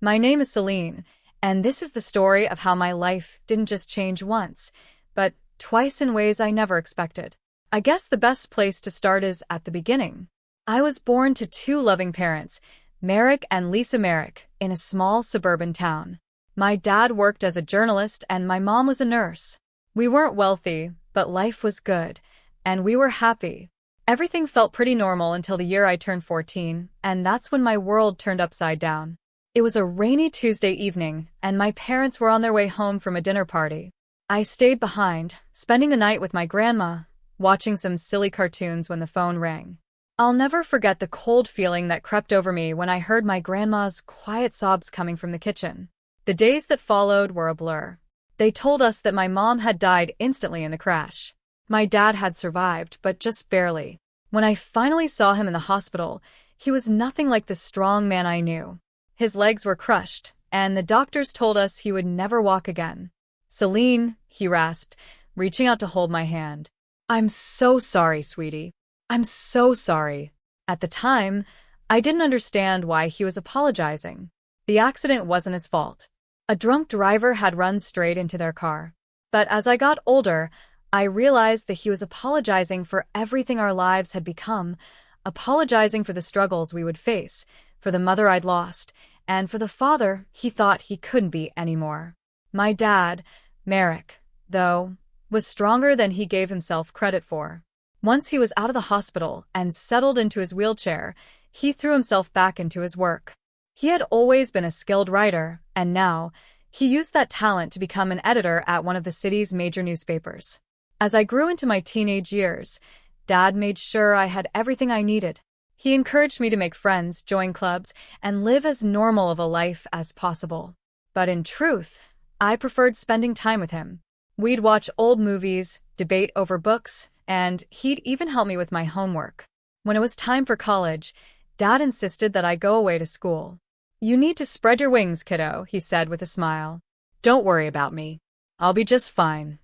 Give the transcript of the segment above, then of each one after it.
My name is Celine, and this is the story of how my life didn't just change once, but twice in ways I never expected. I guess the best place to start is at the beginning. I was born to two loving parents, Merrick and Lisa Merrick, in a small suburban town. My dad worked as a journalist and my mom was a nurse. We weren't wealthy, but life was good, and we were happy. Everything felt pretty normal until the year I turned 14, and that's when my world turned upside down. It was a rainy Tuesday evening, and my parents were on their way home from a dinner party. I stayed behind, spending the night with my grandma, watching some silly cartoons when the phone rang. I'll never forget the cold feeling that crept over me when I heard my grandma's quiet sobs coming from the kitchen. The days that followed were a blur. They told us that my mom had died instantly in the crash. My dad had survived, but just barely. When I finally saw him in the hospital, he was nothing like the strong man I knew. His legs were crushed, and the doctors told us he would never walk again. "Celine," he rasped, reaching out to hold my hand. "I'm so sorry, sweetie. I'm so sorry." At the time, I didn't understand why he was apologizing. The accident wasn't his fault. A drunk driver had run straight into their car. But as I got older, I realized that he was apologizing for everything our lives had become, apologizing for the struggles we would face, for the mother I'd lost, and for the father he thought he couldn't be anymore. My dad, Merrick, though, was stronger than he gave himself credit for. Once he was out of the hospital and settled into his wheelchair, he threw himself back into his work. He had always been a skilled writer, and now he used that talent to become an editor at one of the city's major newspapers. As I grew into my teenage years, Dad made sure I had everything I needed. He encouraged me to make friends, join clubs, and live as normal of a life as possible. But in truth, I preferred spending time with him. We'd watch old movies, debate over books, and he'd even help me with my homework. When it was time for college, Dad insisted that I go away to school. "You need to spread your wings, kiddo," he said with a smile. "Don't worry about me. I'll be just fine."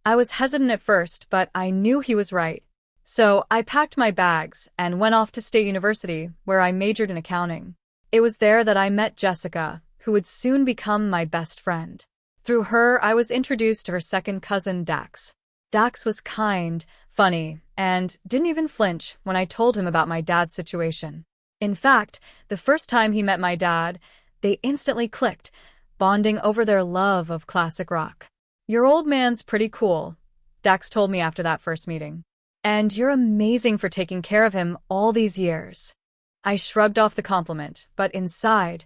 I was hesitant at first, but I knew he was right. So I packed my bags and went off to State University, where I majored in accounting. It was there that I met Jessica, who would soon become my best friend. Through her, I was introduced to her second cousin, Dax. Dax was kind, funny, and didn't even flinch when I told him about my dad's situation. In fact, the first time he met my dad, they instantly clicked, bonding over their love of classic rock. "Your old man's pretty cool," Dax told me after that first meeting. "And you're amazing for taking care of him all these years." I shrugged off the compliment, but inside,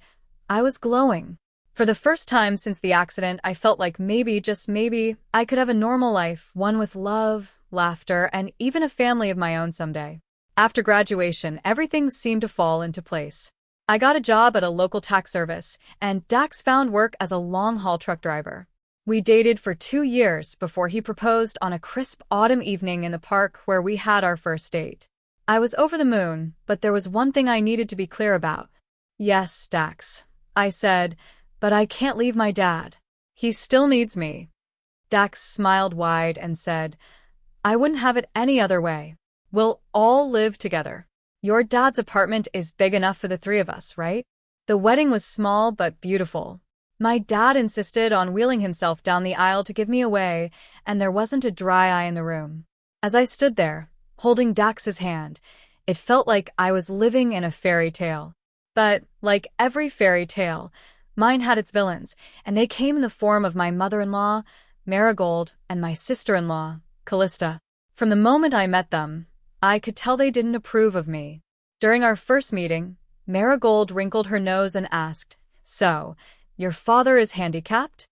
I was glowing. For the first time since the accident, I felt like maybe, just maybe, I could have a normal life, one with love, laughter, and even a family of my own someday. After graduation, everything seemed to fall into place. I got a job at a local tax service, and Dax found work as a long-haul truck driver. We dated for 2 years before he proposed on a crisp autumn evening in the park where we had our first date. I was over the moon, but there was one thing I needed to be clear about. "Yes, Dax," I said, "but I can't leave my dad. He still needs me." Dax smiled wide and said, "I wouldn't have it any other way. We'll all live together. Your dad's apartment is big enough for the three of us, right?" The wedding was small but beautiful. My dad insisted on wheeling himself down the aisle to give me away, and there wasn't a dry eye in the room. As I stood there, holding Dax's hand, it felt like I was living in a fairy tale. But, like every fairy tale, mine had its villains, and they came in the form of my mother-in-law, Marigold, and my sister-in-law, Callista. From the moment I met them, I could tell they didn't approve of me. During our first meeting, Marigold wrinkled her nose and asked, "So, your father is handicapped?"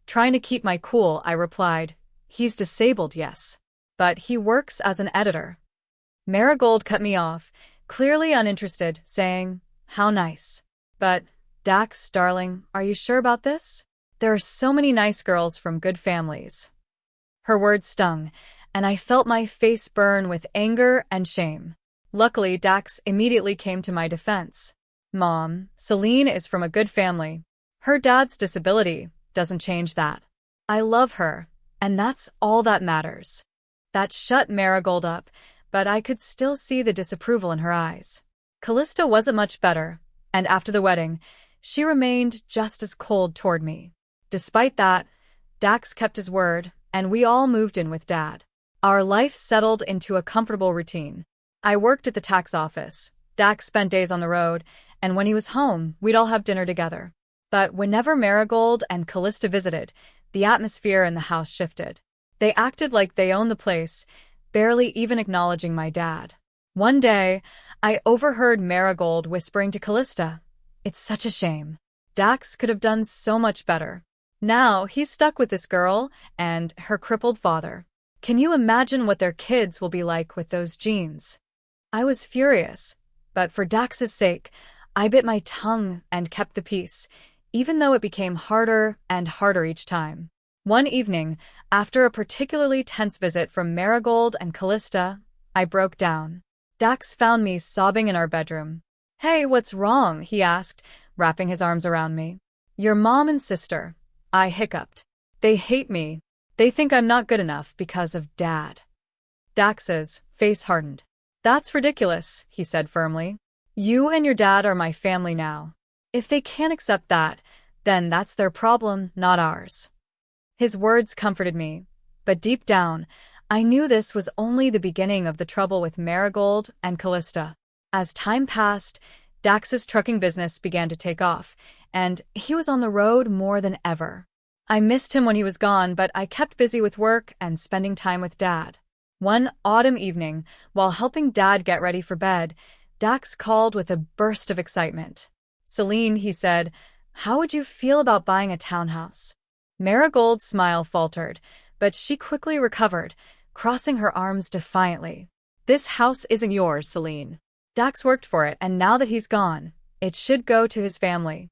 Trying to keep my cool, I replied, "He's disabled, yes. But he works as an editor." Marigold cut me off, clearly uninterested, saying, "How nice. But, Dax, darling, are you sure about this? There are so many nice girls from good families." Her words stung, and I felt my face burn with anger and shame. Luckily, Dax immediately came to my defense. "Mom, Celine is from a good family. Her dad's disability doesn't change that. I love her, and that's all that matters." That shut Marigold up, but I could still see the disapproval in her eyes. Callista wasn't much better, and after the wedding, she remained just as cold toward me. Despite that, Dax kept his word, and we all moved in with Dad. Our life settled into a comfortable routine. I worked at the tax office. Dax spent days on the road, and when he was home, we'd all have dinner together. But whenever Marigold and Callista visited, the atmosphere in the house shifted. They acted like they owned the place, barely even acknowledging my dad. One day, I overheard Marigold whispering to Callista, "It's such a shame. Dax could have done so much better. Now he's stuck with this girl and her crippled father. Can you imagine what their kids will be like with those genes?" I was furious, but for Dax's sake, I bit my tongue and kept the peace, even though it became harder and harder each time. One evening, after a particularly tense visit from Marigold and Callista, I broke down. Dax found me sobbing in our bedroom. "Hey, what's wrong?" he asked, wrapping his arms around me. "Your mom and sister," I hiccuped. "They hate me. They think I'm not good enough because of Dad." Dax's face hardened. "That's ridiculous," he said firmly. "You and your dad are my family now. If they can't accept that, then that's their problem, not ours." His words comforted me, but deep down, I knew this was only the beginning of the trouble with Marigold and Callista. As time passed, Dax's trucking business began to take off, and he was on the road more than ever. I missed him when he was gone, but I kept busy with work and spending time with Dad. One autumn evening, while helping Dad get ready for bed, Dax called with a burst of excitement. "Celine," he said, "how would you feel about buying a townhouse?" Marigold's smile faltered, but she quickly recovered, crossing her arms defiantly. "This house isn't yours, Celine. Dax worked for it, and now that he's gone, it should go to his family."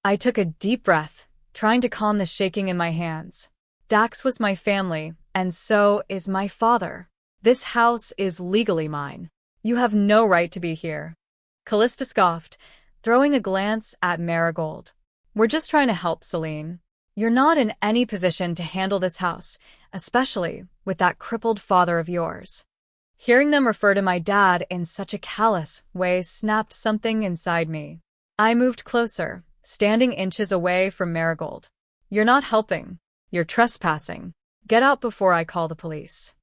I took a deep breath, trying to calm the shaking in my hands. Dax was my family, and so is my father. This house is legally mine. You have no right to be here. Callista scoffed, throwing a glance at Marigold. "We're just trying to help, Celine. You're not in any position to handle this house, especially with that crippled father of yours." Hearing them refer to my dad in such a callous way snapped something inside me. I moved closer, standing inches away from Marigold. "You're not helping. You're trespassing. Get out before I call the police."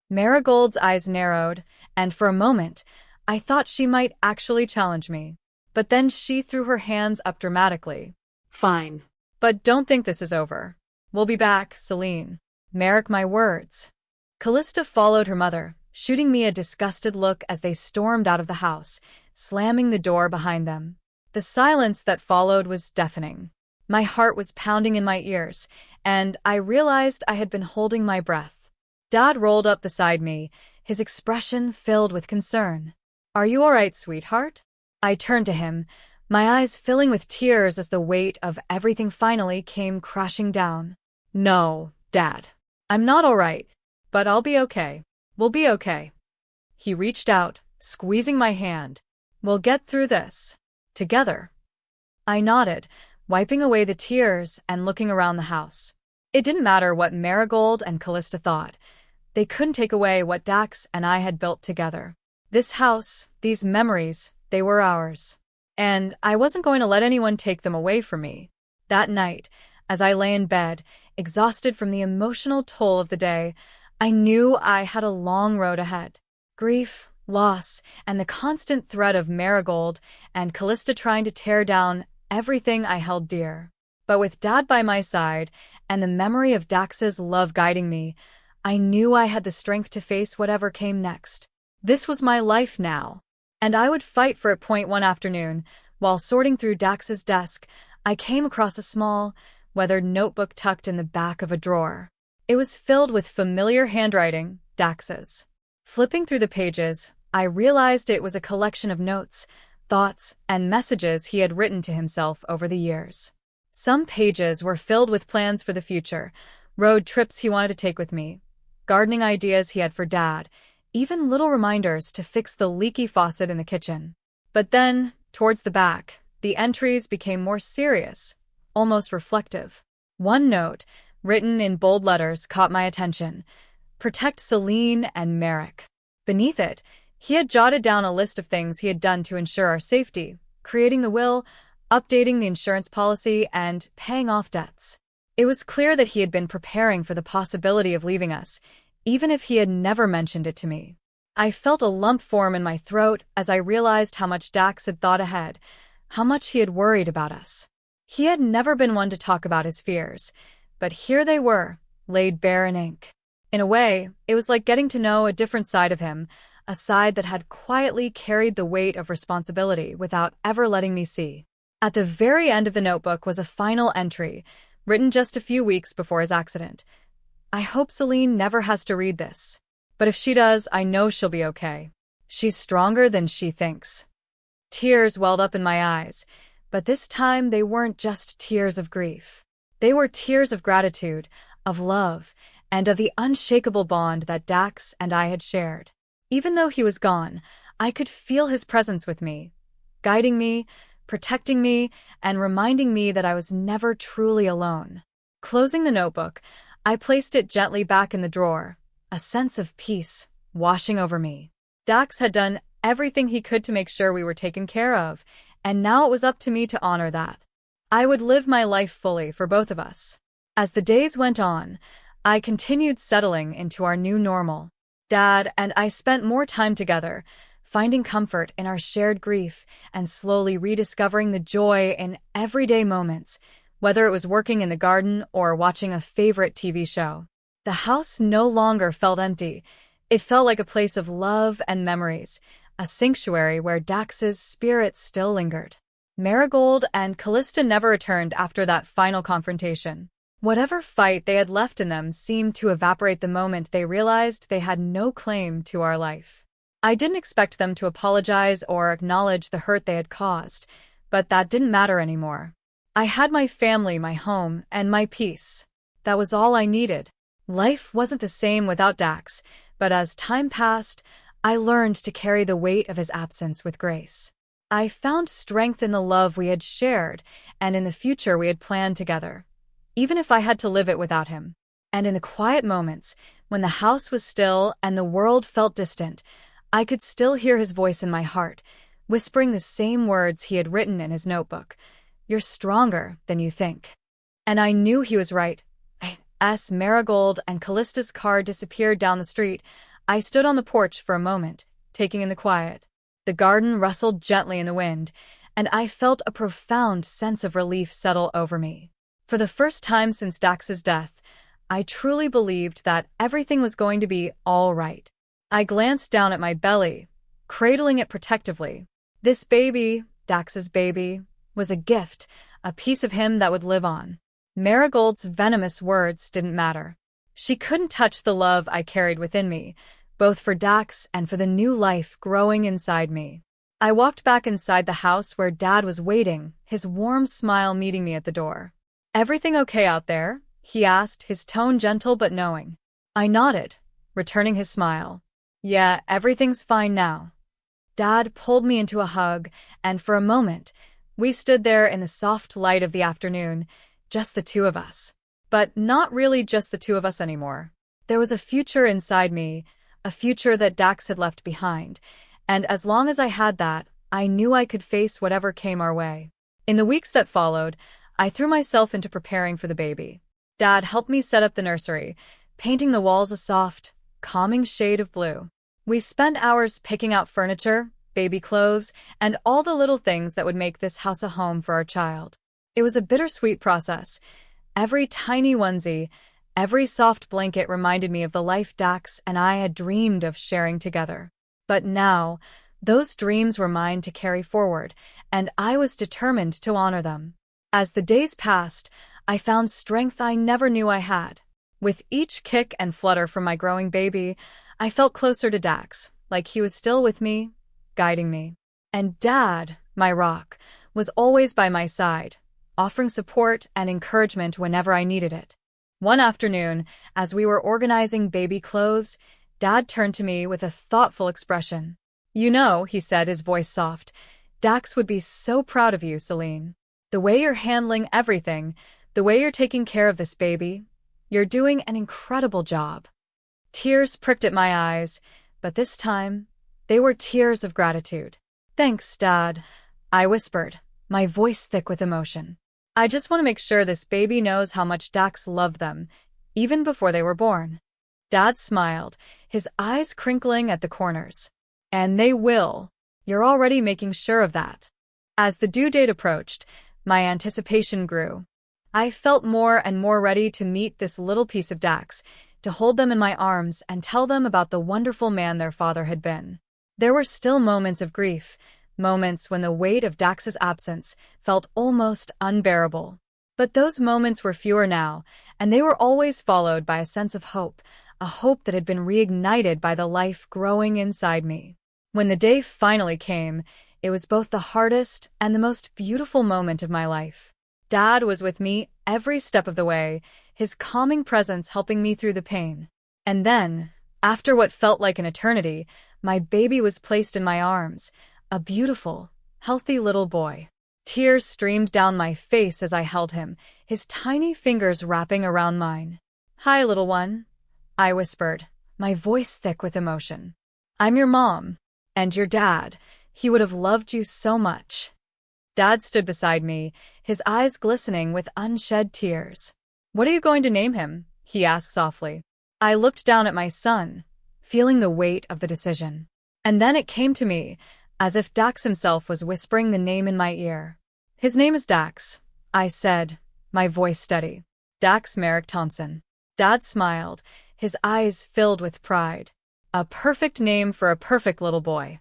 Marigold's eyes narrowed, and for a moment, I thought she might actually challenge me. But then she threw her hands up dramatically. "Fine. But don't think this is over. We'll be back, Celine. Mark my words." Callista followed her mother, shooting me a disgusted look as they stormed out of the house, slamming the door behind them. The silence that followed was deafening. My heart was pounding in my ears, and I realized I had been holding my breath. Dad rolled up beside me, his expression filled with concern. "Are you all right, sweetheart?" I turned to him, my eyes filling with tears as the weight of everything finally came crashing down. "No, Dad. I'm not all right, but I'll be okay. We'll be okay." He reached out, squeezing my hand. "We'll get through this. Together." I nodded, wiping away the tears and looking around the house. It didn't matter what Marigold and Callista thought. They couldn't take away what Dax and I had built together. This house, these memories, they were ours. And I wasn't going to let anyone take them away from me. That night, as I lay in bed, exhausted from the emotional toll of the day, I knew I had a long road ahead. Grief, loss, and the constant threat of Marigold and Callista trying to tear down everything I held dear. But with Dad by my side and the memory of Dax's love guiding me, I knew I had the strength to face whatever came next. This was my life now, and I would fight for it. One afternoon, while sorting through Dax's desk, I came across a small, weathered notebook tucked in the back of a drawer. It was filled with familiar handwriting, Dax's. Flipping through the pages, I realized it was a collection of notes, thoughts, and messages he had written to himself over the years. Some pages were filled with plans for the future, road trips he wanted to take with me, gardening ideas he had for Dad, even little reminders to fix the leaky faucet in the kitchen. But then, towards the back, the entries became more serious, almost reflective. One note, written in bold letters, caught my attention. "Protect Celine and Merrick." Beneath it, he had jotted down a list of things he had done to ensure our safety, creating the will, updating the insurance policy, and paying off debts. It was clear that he had been preparing for the possibility of leaving us, even if he had never mentioned it to me. I felt a lump form in my throat as I realized how much Dax had thought ahead, how much he had worried about us. He had never been one to talk about his fears, but here they were, laid bare in ink. In a way, it was like getting to know a different side of him, a side that had quietly carried the weight of responsibility without ever letting me see. At the very end of the notebook was a final entry, written just a few weeks before his accident. I hope Celine never has to read this. But if she does, I know she'll be okay. She's stronger than she thinks. Tears welled up in my eyes, but this time they weren't just tears of grief. They were tears of gratitude, of love, and of the unshakable bond that Dax and I had shared. Even though he was gone, I could feel his presence with me, guiding me, protecting me, and reminding me that I was never truly alone. Closing the notebook, I placed it gently back in the drawer, a sense of peace washing over me. Dax had done everything he could to make sure we were taken care of, and now it was up to me to honor that. I would live my life fully for both of us. As the days went on, I continued settling into our new normal. Dad and I spent more time together, finding comfort in our shared grief and slowly rediscovering the joy in everyday moments, whether it was working in the garden or watching a favorite TV show. The house no longer felt empty. It felt like a place of love and memories, a sanctuary where Dax's spirit still lingered. Marigold and Callista never returned after that final confrontation. Whatever fight they had left in them seemed to evaporate the moment they realized they had no claim to our life. I didn't expect them to apologize or acknowledge the hurt they had caused, but that didn't matter anymore. I had my family, my home, and my peace. That was all I needed. Life wasn't the same without Dax, but as time passed, I learned to carry the weight of his absence with grace. I found strength in the love we had shared and in the future we had planned together, even if I had to live it without him. And in the quiet moments, when the house was still and the world felt distant, I could still hear his voice in my heart, whispering the same words he had written in his notebook. "You're stronger than you think." And I knew he was right. As Marigold and Callista's car disappeared down the street, I stood on the porch for a moment, taking in the quiet. The garden rustled gently in the wind, and I felt a profound sense of relief settle over me. For the first time since Dax's death, I truly believed that everything was going to be all right. I glanced down at my belly, cradling it protectively. This baby, Dax's baby, was a gift, a piece of him that would live on. Marigold's venomous words didn't matter. She couldn't touch the love I carried within me, both for Dax and for the new life growing inside me. I walked back inside the house where Dad was waiting, his warm smile meeting me at the door. "Everything okay out there?" he asked, his tone gentle but knowing. I nodded, returning his smile. "Yeah, everything's fine now." Dad pulled me into a hug, and for a moment, we stood there in the soft light of the afternoon, just the two of us. But not really just the two of us anymore. There was a future inside me, a future that Dax had left behind, and as long as I had that, I knew I could face whatever came our way. In the weeks that followed, I threw myself into preparing for the baby. Dad helped me set up the nursery, painting the walls a soft, calming shade of blue. We spent hours picking out furniture, baby clothes, and all the little things that would make this house a home for our child. It was a bittersweet process. Every tiny onesie, every soft blanket reminded me of the life Dax and I had dreamed of sharing together. But now, those dreams were mine to carry forward, and I was determined to honor them. As the days passed, I found strength I never knew I had. With each kick and flutter from my growing baby, I felt closer to Dax, like he was still with me, guiding me. And Dad, my rock, was always by my side, offering support and encouragement whenever I needed it. One afternoon, as we were organizing baby clothes, Dad turned to me with a thoughtful expression. "You know," he said, his voice soft, "Dax would be so proud of you, Celine. The way you're handling everything, the way you're taking care of this baby, you're doing an incredible job." Tears pricked at my eyes, but this time, they were tears of gratitude. "Thanks, Dad," I whispered, my voice thick with emotion. I just want to make sure this baby knows how much Dax loved them, even before they were born. Dad smiled, his eyes crinkling at the corners. And they will. You're already making sure of that. As the due date approached, my anticipation grew. I felt more and more ready to meet this little piece of Dax, to hold them in my arms and tell them about the wonderful man their father had been. There were still moments of grief, moments when the weight of Dax's absence felt almost unbearable. But those moments were fewer now, and they were always followed by a sense of hope, a hope that had been reignited by the life growing inside me. When the day finally came, it was both the hardest and the most beautiful moment of my life. Dad was with me every step of the way, his calming presence helping me through the pain. And then, after what felt like an eternity, my baby was placed in my arms, a beautiful, healthy little boy. Tears streamed down my face as I held him, his tiny fingers wrapping around mine. "Hi, little one," I whispered, my voice thick with emotion. "I'm your mom, and your dad. He would have loved you so much." Dad stood beside me, his eyes glistening with unshed tears. "What are you going to name him?" he asked softly. I looked down at my son, feeling the weight of the decision. And then it came to me, as if Dax himself was whispering the name in my ear. "His name is Dax," I said, my voice steady. "Dax Merrick Thompson." Dad smiled, his eyes filled with pride. A perfect name for a perfect little boy.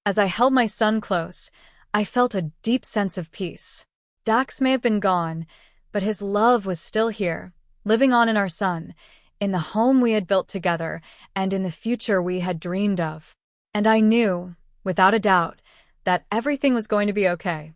As I held my son close, I felt a deep sense of peace. Dax may have been gone, but his love was still here, living on in our son, in the home we had built together, and in the future we had dreamed of. And I knew, without a doubt, that everything was going to be okay.